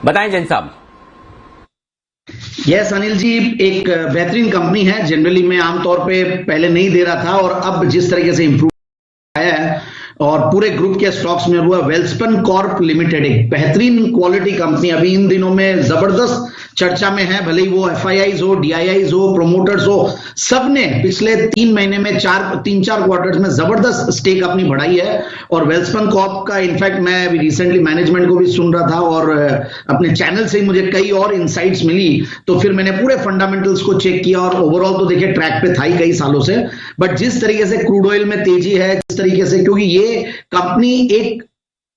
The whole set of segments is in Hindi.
बताएं जैन साहब। यस अनिल जी, एक बेहतरीन कंपनी है। जनरली मैं आमतौर पे पहले नहीं दे रहा था, और अब जिस तरीके से इंप्रूव आया है और पूरे ग्रुप के स्टॉक्स में हुआ। वेल्सपन कॉर्प लिमिटेड एक बेहतरीन क्वालिटी कंपनी अभी इन दिनों में जबरदस्त चर्चा में है। भले ही वो एफआईआईज हो, डीआईआईज हो, प्रोमोटर्स हो, सबने पिछले 3 महीने में 3-4 क्वार्टर्स में जबरदस्त स्टेक अपनी बढ़ाई है। और वेल्सपन कॉर्प का इनफैक्ट मैं अभी रिसेंटली मैनेजमेंट को भी सुन रहा था और अपने चैनल से ही मुझे कई और इंसाइट्स मिली, तो फिर मैंने पूरे फंडामेंटल्स को चेक किया और ओवरऑल तो देखिए ट्रैक पे था ही कई सालों से। बट जिस तरीके से क्रूड ऑयल में तेजी है, जिस तरीके से, क्योंकि ये कंपनी एक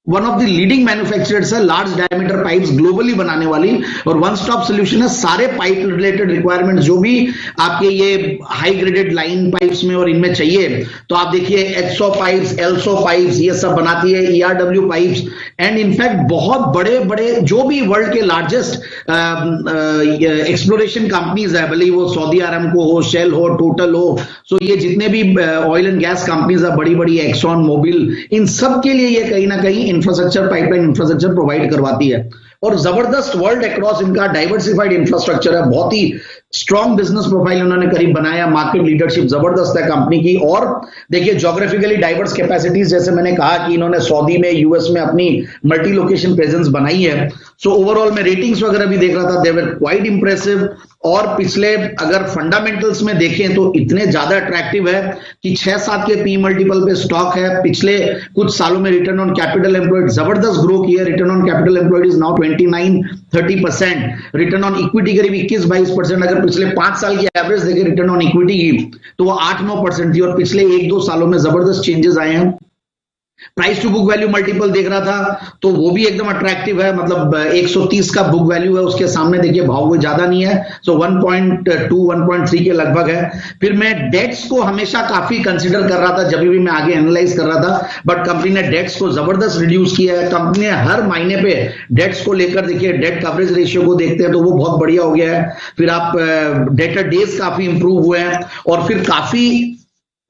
one of the leading manufacturers है लार्ज डायमीटर पाइप्स ग्लोबली बनाने वाली, और वन स्टॉप सोल्यूशन है सारे पाइप रिलेटेड रिक्वायरमेंट जो भी आपके ये हाई ग्रेडेड लाइन पाइप्स में और इनमें चाहिए। तो आप देखिए एचसो पाइप्स, एलसो पाइप्स, ये सब बनाती है, ईआरडब्ल्यू पाइप्स, एंड इनफैक्ट बहुत बड़े बड़े जो भी वर्ल्ड के लार्जेस्ट एक्सप्लोरेशन कंपनीज है, भले वो सऊदी अरामको हो, शेल हो, टोटल हो, सो ये जितने भी ऑयल एंड गैस कंपनीज है, बड़ी बड़ी एक्सॉन मोबिल, इन सब के लिए ये कहीं ना कहीं इंफ्रास्ट्रक्चर, पाइपलाइन इंफ्रास्ट्रक्चर प्रोवाइड करवाती है। और जबरदस्त वर्ल्ड अक्रॉस इनका डाइवर्सिफाइड इंफ्रास्ट्रक्चर है, बहुत ही स्ट्रॉन्ग बिजनेस प्रोफाइल उन्होंने करीब बनाया, मार्केट लीडरशिप जबरदस्त है कंपनी की। और देखिए ज्योग्राफिकली डाइवर्स कैपेसिटीज, जैसे मैंने कहा कि इन्होंने सऊदी में, यूएस में अपनी मल्टी लोकेशन प्रेजेंस बनाई है। सो ओवरऑल में रेटिंग्स वगैरह भी देख रहा था, दे वर क्वाइट इंप्रेसिव। और पिछले अगर फंडामेंटल्स में देखें तो इतने ज्यादा अट्रैक्टिव है कि 6-7 के पी मल्टीपल पे स्टॉक है। पिछले कुछ सालों में रिटर्न ऑन कैपिटल एम्प्लॉयड जबरदस्त ग्रो किया, return on capital employed is now 29-30%, return on equity करीब 21-22%। अगर पिछले 5 साल की एवरेज देखें रिटर्न ऑन इक्विटी की तो वो 8-9% थी, और पिछले 1-2 सालों में जबरदस्त चेंजेस आए हैं। Price to book value multiple देख रहा था तो वो भी एकदम अट्रैक्टिव है, मतलब 130 का बुक वैल्यू है, उसके सामने देखिए भाव कोई ज्यादा नहीं है, सो 1.2-1.3 के लगभग है। फिर मैं डेट्स को हमेशा काफी कंसीडर कर रहा था जब भी मैं आगे एनालाइज कर रहा था, बट कंपनी ने डेट्स को जबरदस्त रिड्यूस किया है। कंपनी ने हर महीने पे डेट्स को लेकर देखिए डेट कवरेज रेशियो को देखते हैं तो वो बहुत बढ़िया हो गया है। फिर आप डेटर डेज काफी इंप्रूव हुए हैं, और फिर काफी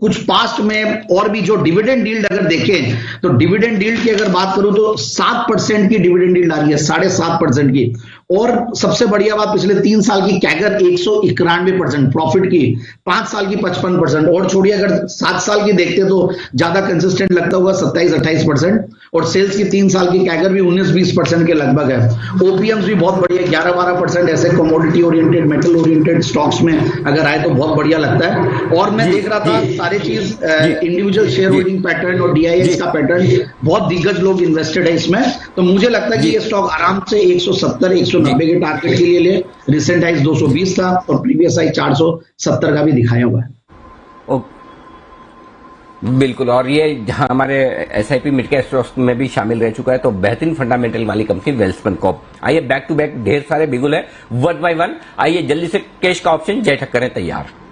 कुछ पास्ट में और भी जो डिविडेंड यील्ड अगर देखें तो डिविडेंड यील्ड की अगर बात करूं तो 7% की डिविडेंड यील्ड आ रही है, 7.5% की। और सबसे बढ़िया बात, पिछले 3 साल की कैगर 191% प्रॉफिट की, 5 साल की 55%, और छोड़िए अगर 7 साल की देखते तो ज्यादा कंसिस्टेंट लगता हुआ 27-28%, और सेल्स की 3 साल की कैगर भी 19-20% के लगभग है। ओपीएम्स भी बहुत बढ़िया 11-12%, ऐसे commodity oriented, metal oriented stocks में अगर आए तो बहुत बढ़िया लगता है। और मैं देख रहा था सारी चीज इंडिविजुअल शेयर होल्डिंग पैटर्न और डीआईएस का पैटर्न, बहुत दिग्गज लोग इन्वेस्टेड है इसमें, तो मुझे लगता है कि ये स्टॉक आराम से 170-190 के टारगेट के लिए ले। रिसेंट हाई 220 था और प्रीवियस हाई 470 का भी दिखाया हुआ है। बिल्कुल, और ये जहां हमारे एसआईपी मिड कैप स्टॉक्स में भी शामिल रह चुका है, तो बेहतरीन फंडामेंटल वाली कंपनी वेल्सपन कॉर्प। आइए बैक टू बैक ढेर सारे बिगुल है, 1 by 1। आइए जल्दी से कैश का ऑप्शन जय ठक्कर है तैयार।